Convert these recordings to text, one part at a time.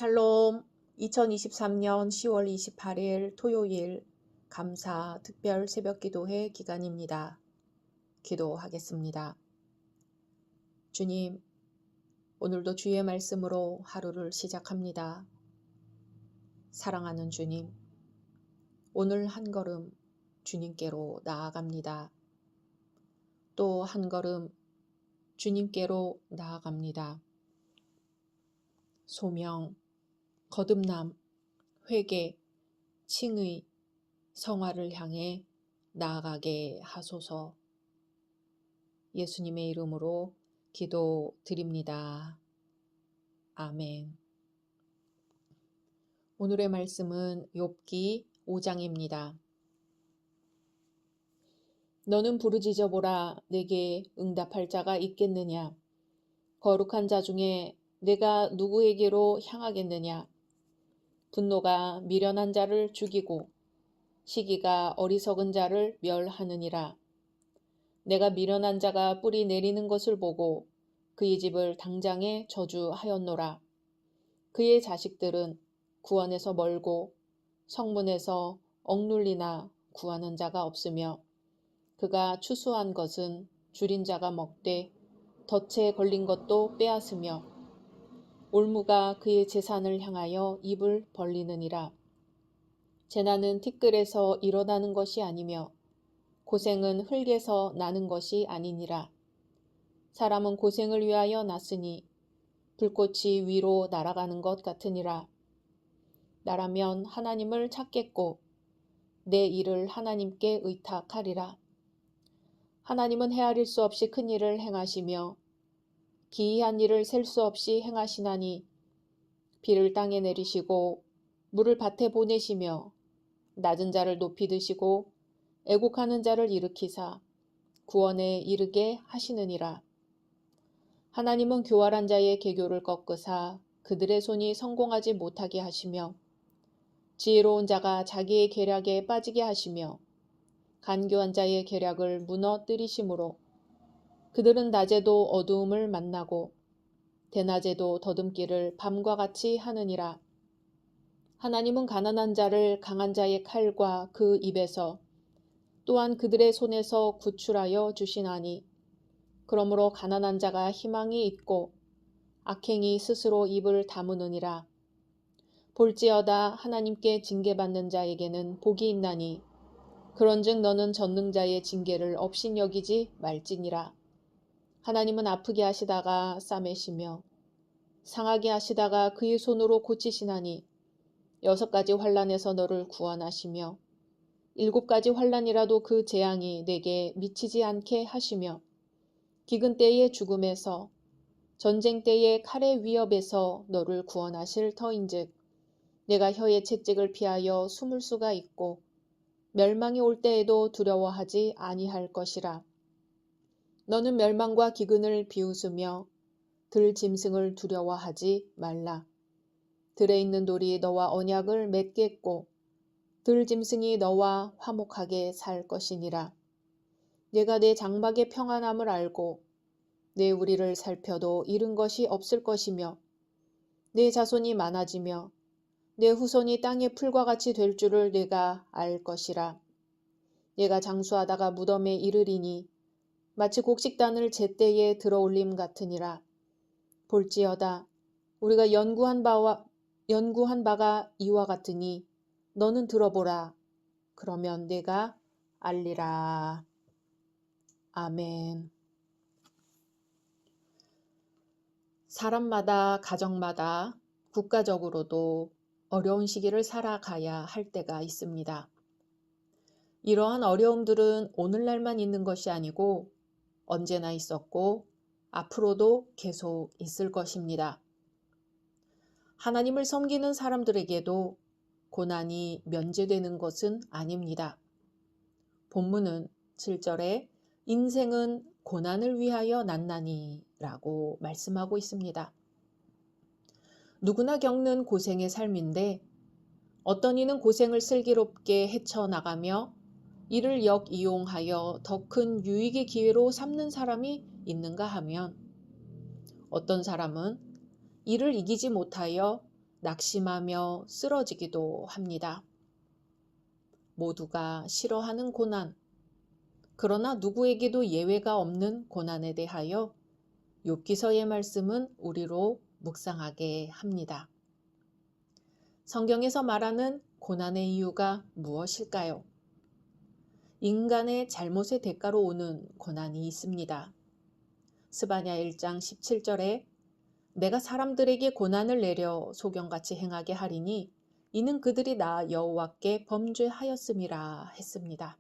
샬롬. 2023년 10월 28일 토요일 감사 특별 새벽기도회 기간입니다. 기도하겠습니다. 주님, 오늘도 주의 말씀으로 하루를 시작합니다. 사랑하는 주님, 오늘 한 걸음 주님께로 나아갑니다. 또 한 걸음 주님께로 나아갑니다. 소명, 거듭남, 회개, 칭의, 성화를 향해 나아가게 하소서. 예수님의 이름으로 기도드립니다. 아멘. 오늘의 말씀은 욥기 5장입니다. 너는 부르짖어 보라. 내게 응답할 자가 있겠느냐? 거룩한 자 중에 내가 누구에게로 향하겠느냐? 분노가 미련한 자를 죽이고 시기가 어리석은 자를 멸하느니라. 내가 미련한 자가 뿌리 내리는 것을 보고 그의 집을 당장에 저주하였노라. 그의 자식들은 구원에서 멀고 성문에서 억눌리나 구하는 자가 없으며 그가 추수한 것은 줄인 자가 먹되 덫에 걸린 것도 빼앗으며 올무가 그의 재산을 향하여 입을 벌리느니라. 재난은 티끌에서 일어나는 것이 아니며 고생은 흙에서 나는 것이 아니니라. 사람은 고생을 위하여 났으니 불꽃이 위로 날아가는 것 같으니라. 나라면 하나님을 찾겠고 내 일을 하나님께 의탁하리라. 하나님은 헤아릴 수 없이 큰 일을 행하시며 기이한 일을 셀 수 없이 행하시나니 비를 땅에 내리시고 물을 밭에 보내시며 낮은 자를 높이 드시고 애곡하는 자를 일으키사 구원에 이르게 하시느니라. 하나님은 교활한 자의 계교를 꺾으사 그들의 손이 성공하지 못하게 하시며 지혜로운 자가 자기의 계략에 빠지게 하시며 간교한 자의 계략을 무너뜨리심으로 그들은 낮에도 어두움을 만나고 대낮에도 더듬기를 밤과 같이 하느니라. 하나님은 가난한 자를 강한 자의 칼과 그 입에서 또한 그들의 손에서 구출하여 주시나니 그러므로 가난한 자가 희망이 있고 악행이 스스로 입을 다무느니라. 볼지어다 하나님께 징계받는 자에게는 복이 있나니 그런즉 너는 전능자의 징계를 업신여기지 말지니라. 하나님은 아프게 하시다가 싸매시며 상하게 하시다가 그의 손으로 고치시나니 6가지 환난에서 너를 구원하시며 7가지 환난이라도 그 재앙이 내게 미치지 않게 하시며 기근 때의 죽음에서 전쟁 때의 칼의 위협에서 너를 구원하실 터인즉 내가 혀의 채찍을 피하여 숨을 수가 있고 멸망이 올 때에도 두려워하지 아니할 것이라. 너는 멸망과 기근을 비웃으며 들 짐승을 두려워하지 말라. 들에 있는 돌이 너와 언약을 맺겠고 들 짐승이 너와 화목하게 살 것이니라. 내가 내 장막의 평안함을 알고 내 우리를 살펴도 잃은 것이 없을 것이며 내 자손이 많아지며 내 후손이 땅의 풀과 같이 될 줄을 내가 알 것이라. 내가 장수하다가 무덤에 이르리니 마치 곡식단을 제때에 들어올림 같으니라. 볼지어다 우리가 연구한 바가 이와 같으니 너는 들어보라. 그러면 내가 알리라. 아멘. 사람마다 가정마다 국가적으로도 어려운 시기를 살아가야 할 때가 있습니다. 이러한 어려움들은 오늘날만 있는 것이 아니고 언제나 있었고 앞으로도 계속 있을 것입니다. 하나님을 섬기는 사람들에게도 고난이 면제되는 것은 아닙니다. 본문은 7절에 인생은 고난을 위하여 났나니 라고 말씀하고 있습니다. 누구나 겪는 고생의 삶인데 어떤 이는 고생을 슬기롭게 헤쳐나가며 이를 역이용하여 더 큰 유익의 기회로 삼는 사람이 있는가 하면 어떤 사람은 이를 이기지 못하여 낙심하며 쓰러지기도 합니다. 모두가 싫어하는 고난, 그러나 누구에게도 예외가 없는 고난에 대하여 욥기서의 말씀은 우리로 묵상하게 합니다. 성경에서 말하는 고난의 이유가 무엇일까요? 인간의 잘못의 대가로 오는 고난이 있습니다. 스바냐 1장 17절에 내가 사람들에게 고난을 내려 소경같이 행하게 하리니 이는 그들이 나 여호와께 범죄하였음이라 했습니다.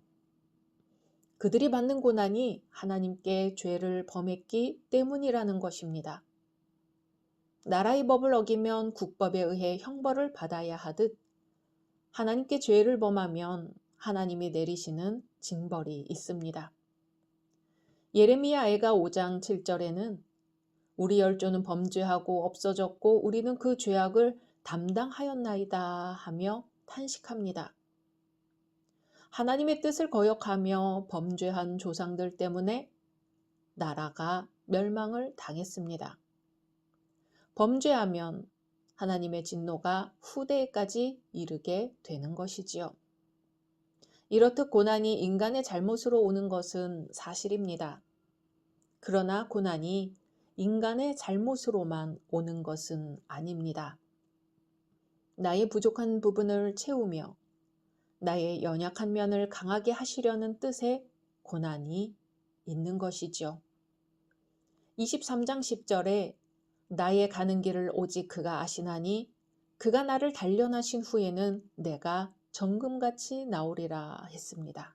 그들이 받는 고난이 하나님께 죄를 범했기 때문이라는 것입니다. 나라의 법을 어기면 국법에 의해 형벌을 받아야 하듯 하나님께 죄를 범하면 하나님이 내리시는 징벌이 있습니다. 예레미야 애가 5장 7절에는 우리 열조는 범죄하고 없어졌고 우리는 그 죄악을 담당하였나이다 하며 탄식합니다. 하나님의 뜻을 거역하며 범죄한 조상들 때문에 나라가 멸망을 당했습니다. 범죄하면 하나님의 진노가 후대에까지 이르게 되는 것이지요. 이렇듯 고난이 인간의 잘못으로 오는 것은 사실입니다. 그러나 고난이 인간의 잘못으로만 오는 것은 아닙니다. 나의 부족한 부분을 채우며 나의 연약한 면을 강하게 하시려는 뜻의 고난이 있는 것이죠. 23장 10절에 나의 가는 길을 오직 그가 아시나니 그가 나를 단련하신 후에는 내가 정금같이 나오리라 했습니다.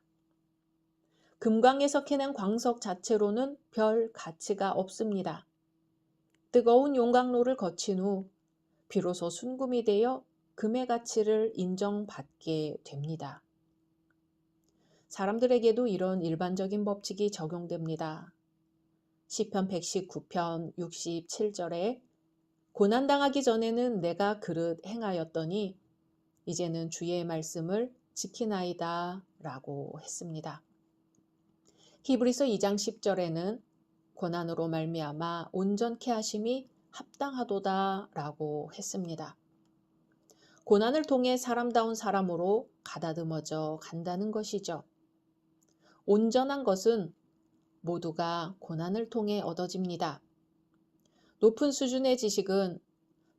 금광에서 캐낸 광석 자체로는 별 가치가 없습니다. 뜨거운 용광로를 거친 후 비로소 순금이 되어 금의 가치를 인정받게 됩니다. 사람들에게도 이런 일반적인 법칙이 적용됩니다. 시편 119편 67절에 고난당하기 전에는 내가 그릇 행하였더니 이제는 주의 말씀을 지키나이다 라고 했습니다. 히브리서 2장 10절에는 고난으로 말미암아 온전케 하심이 합당하도다 라고 했습니다. 고난을 통해 사람다운 사람으로 가다듬어져 간다는 것이죠. 온전한 것은 모두가 고난을 통해 얻어집니다. 높은 수준의 지식은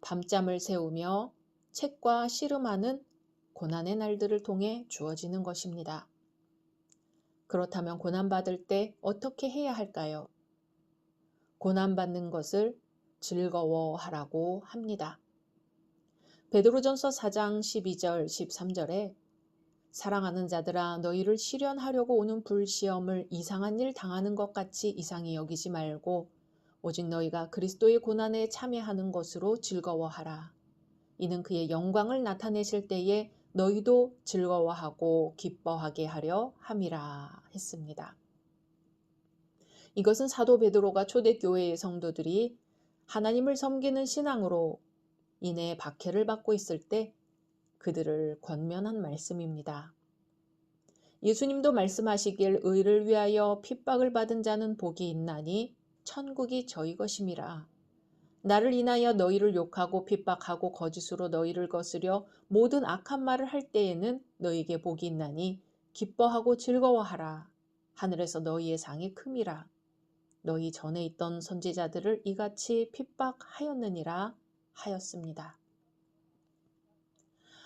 밤잠을 새우며 책과 씨름하는 고난의 날들을 통해 주어지는 것입니다. 그렇다면 고난받을 때 어떻게 해야 할까요? 고난받는 것을 즐거워하라고 합니다. 베드로전서 4장 12절 13절에 사랑하는 자들아 너희를 시련하려고 오는 불시험을 이상한 일 당하는 것 같이 이상히 여기지 말고 오직 너희가 그리스도의 고난에 참여하는 것으로 즐거워하라. 이는 그의 영광을 나타내실 때에 너희도 즐거워하고 기뻐하게 하려 함이라 했습니다. 이것은 사도 베드로가 초대교회의 성도들이 하나님을 섬기는 신앙으로 인해 박해를 받고 있을 때 그들을 권면한 말씀입니다. 예수님도 말씀하시길 의를 위하여 핍박을 받은 자는 복이 있나니 천국이 저희 것임이라. 나를 인하여 너희를 욕하고 핍박하고 거짓으로 너희를 거스려 모든 악한 말을 할 때에는 너희에게 복이 있나니 기뻐하고 즐거워하라. 하늘에서 너희의 상이 큼이라. 너희 전에 있던 선지자들을 이같이 핍박하였느니라 하였습니다.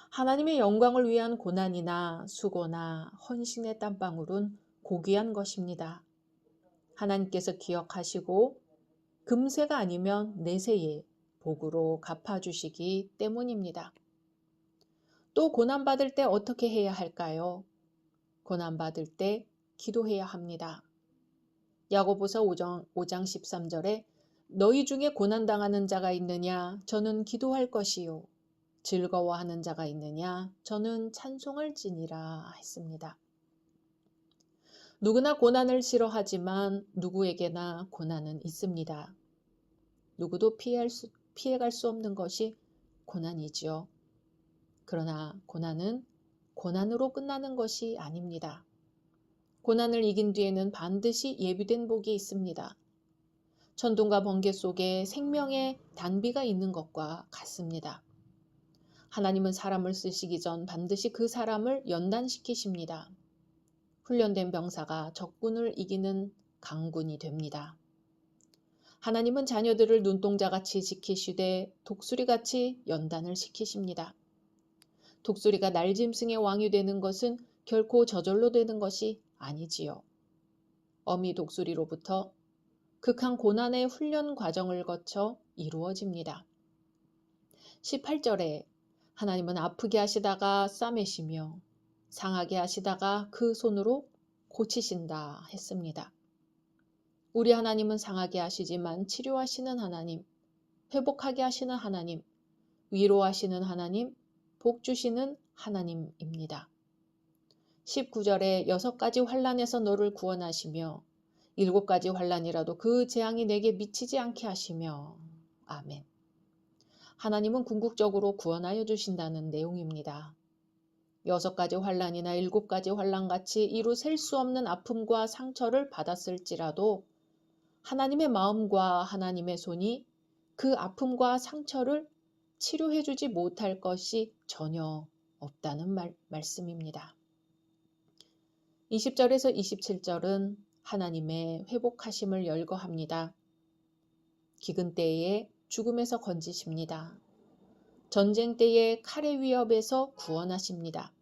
하나님의 영광을 위한 고난이나 수고나 헌신의 땀방울은 고귀한 것입니다. 하나님께서 기억하시고 금세가 아니면 내세에 복으로 갚아주시기 때문입니다. 또 고난받을 때 어떻게 해야 할까요? 고난받을 때 기도해야 합니다. 야고보서 5장 13절에 너희 중에 고난당하는 자가 있느냐? 저는 기도할 것이요. 즐거워하는 자가 있느냐? 저는 찬송할지니라 했습니다. 누구나 고난을 싫어하지만 누구에게나 고난은 있습니다. 누구도 피해갈 수 없는 것이 고난이지요. 그러나 고난은 고난으로 끝나는 것이 아닙니다. 고난을 이긴 뒤에는 반드시 예비된 복이 있습니다. 천둥과 번개 속에 생명의 단비가 있는 것과 같습니다. 하나님은 사람을 쓰시기 전 반드시 그 사람을 연단시키십니다. 훈련된 병사가 적군을 이기는 강군이 됩니다. 하나님은 자녀들을 눈동자같이 지키시되 독수리같이 연단을 시키십니다. 독수리가 날짐승의 왕이 되는 것은 결코 저절로 되는 것이 아니지요. 어미 독수리로부터 극한 고난의 훈련 과정을 거쳐 이루어집니다. 18절에 하나님은 아프게 하시다가 싸매시며 상하게 하시다가 그 손으로 고치신다 했습니다. 우리 하나님은 상하게 하시지만 치료하시는 하나님, 회복하게 하시는 하나님, 위로하시는 하나님, 복 주시는 하나님입니다. 19절에 6가지 환난에서 너를 구원하시며 7가지 환난이라도 그 재앙이 내게 미치지 않게 하시며 아멘. 하나님은 궁극적으로 구원하여 주신다는 내용입니다. 6가지 환난이나 7가지 환난같이 이루 셀 수 없는 아픔과 상처를 받았을지라도 하나님의 마음과 하나님의 손이 그 아픔과 상처를 치료해 주지 못할 것이 전혀 없다는 말씀입니다. 20절에서 27절은 하나님의 회복하심을 열거합니다. 기근 때에 죽음에서 건지십니다. 전쟁 때에 칼의 위협에서 구원하십니다.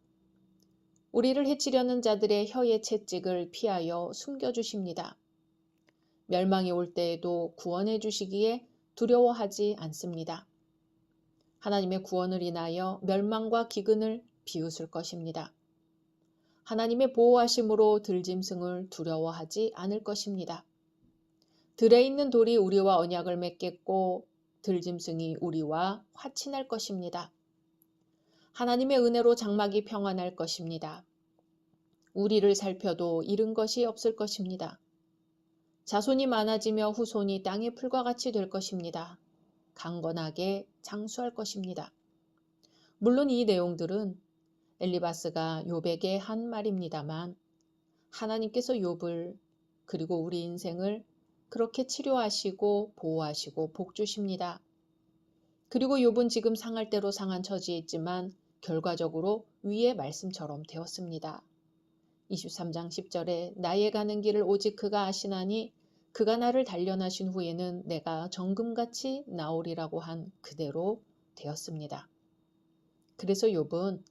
우리를 해치려는 자들의 혀의 채찍을 피하여 숨겨주십니다. 멸망이 올 때에도 구원해 주시기에 두려워하지 않습니다. 하나님의 구원을 인하여 멸망과 기근을 비웃을 것입니다. 하나님의 보호하심으로 들짐승을 두려워하지 않을 것입니다. 들에 있는 돌이 우리와 언약을 맺겠고 들짐승이 우리와 화친할 것입니다. 하나님의 은혜로 장막이 평안할 것입니다. 우리를 살펴도 잃은 것이 없을 것입니다. 자손이 많아지며 후손이 땅의 풀과 같이 될 것입니다. 강건하게 장수할 것입니다. 물론 이 내용들은 엘리바스가 욥에게 한 말입니다만 하나님께서 욥을 그리고 우리 인생을 그렇게 치료하시고 보호하시고 복 주십니다. 그리고 욥은 지금 상할 대로 상한 처지에 있지만 결과적으로 위의 말씀처럼 되었습니다. 23장 10절에 나의 가는 길을 오직 그가 아시나니 그가 나를 단련하신 후에는 내가 정금같이 나오리라고 한 그대로 되었습니다. 그래서 욥은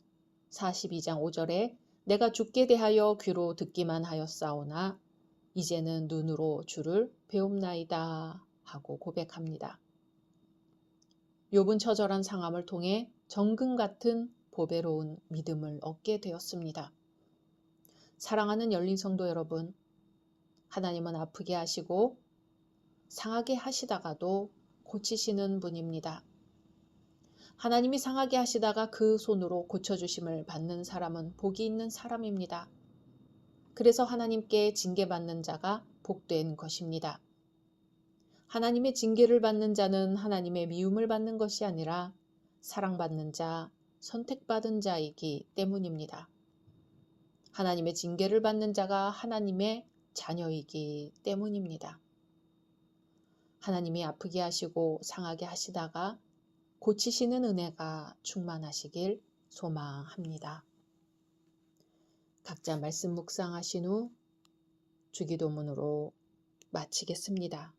42장 5절에 내가 죽게 대하여 귀로 듣기만 하였사오나 이제는 눈으로 주를 배움나이다 하고 고백합니다. 욥은 처절한 상함을 통해 정금 같은 보배로운 믿음을 얻게 되었습니다. 사랑하는 열린 성도 여러분, 하나님은 아프게 하시고 상하게 하시다가도 고치시는 분입니다. 하나님이 상하게 하시다가 그 손으로 고쳐주심을 받는 사람은 복이 있는 사람입니다. 그래서 하나님께 징계받는 자가 복된 것입니다. 하나님의 징계를 받는 자는 하나님의 미움을 받는 것이 아니라 사랑받는 자, 선택받은 자이기 때문입니다. 하나님의 징계를 받는 자가 하나님의 자녀이기 때문입니다. 하나님이 아프게 하시고 상하게 하시다가 고치시는 은혜가 충만하시길 소망합니다. 각자 말씀 묵상하신 후 주기도문으로 마치겠습니다.